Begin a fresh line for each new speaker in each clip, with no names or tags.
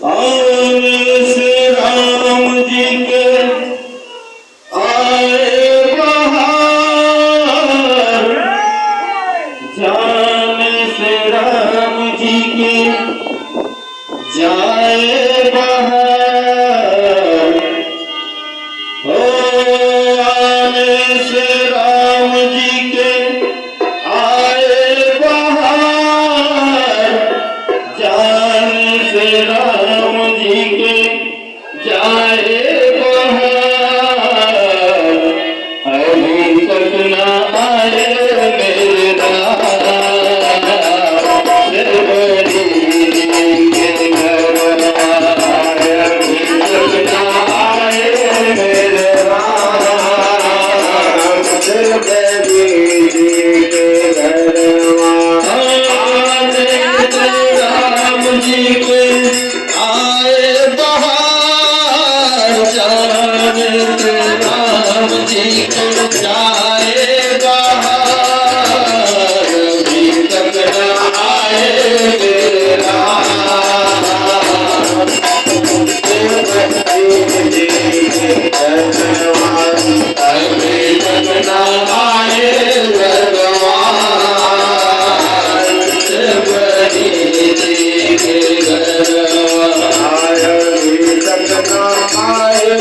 आए से राम जी के आए बहार, जाने से राम जी के जाए बहार। हो आने से राम जी के आए बहार, जाने से राम जी के जाए बहार। अभी तक ना आए मेरे राम, बड़ी के घर आए। अभी तक ना आए मेरे राम, बड़ी के घर राम जी के आए बहार, जाने से राम जी के जाए बहार। अभी तक न आए मेरे राम, जी के भगवान। अभी तक न आए भगवान, बड़ी जी के भगवान। अभी तक न आए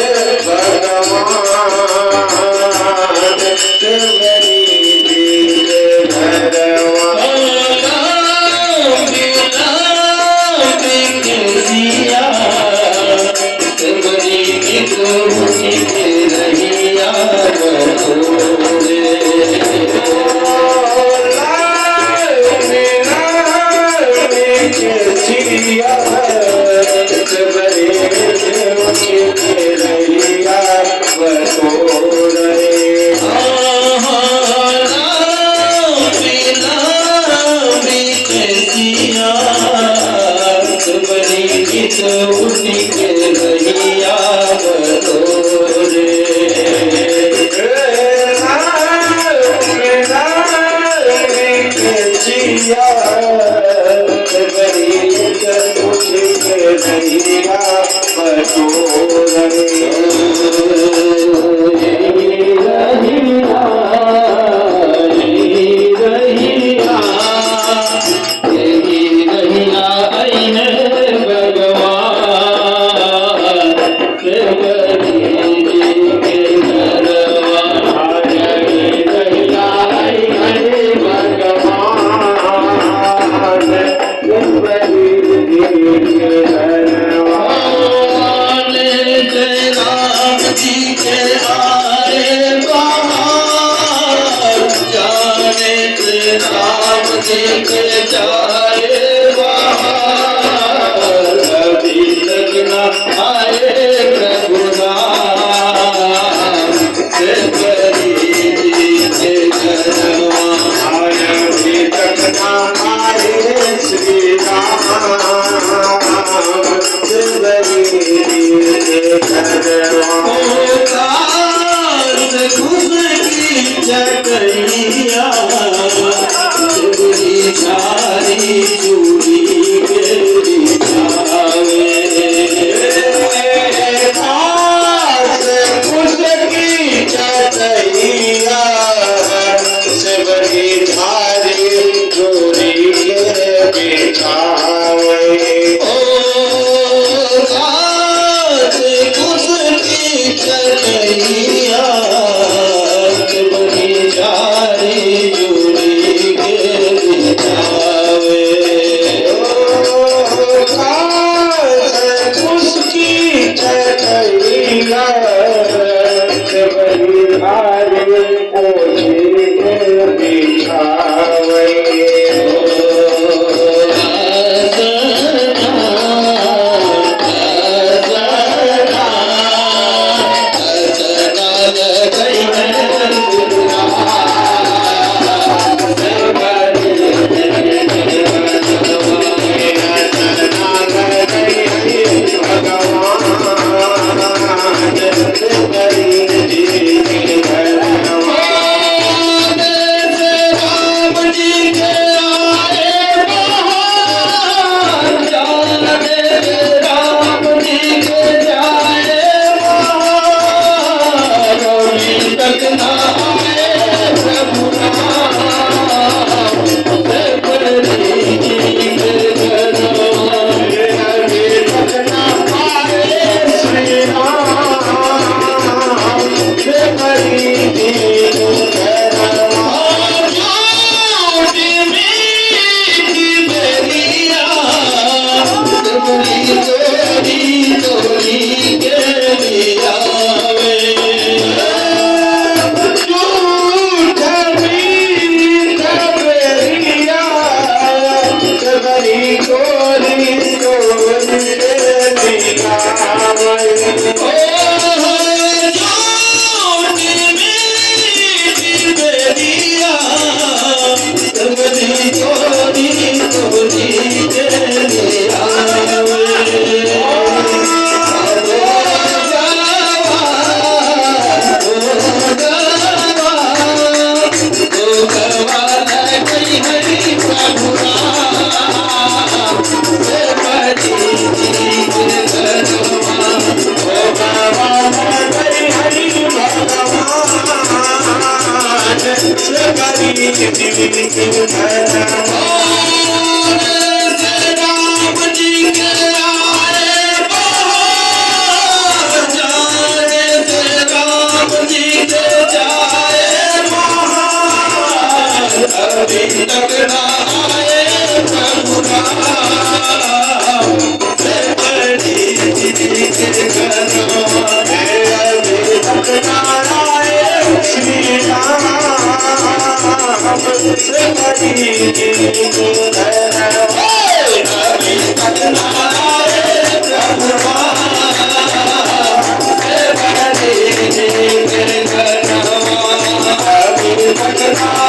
भगवान, बड़ी जी के भगवान। सिया बड़ी के रहिया बतोरे। जगदी चोरी चोरी गेली आवे
Krishna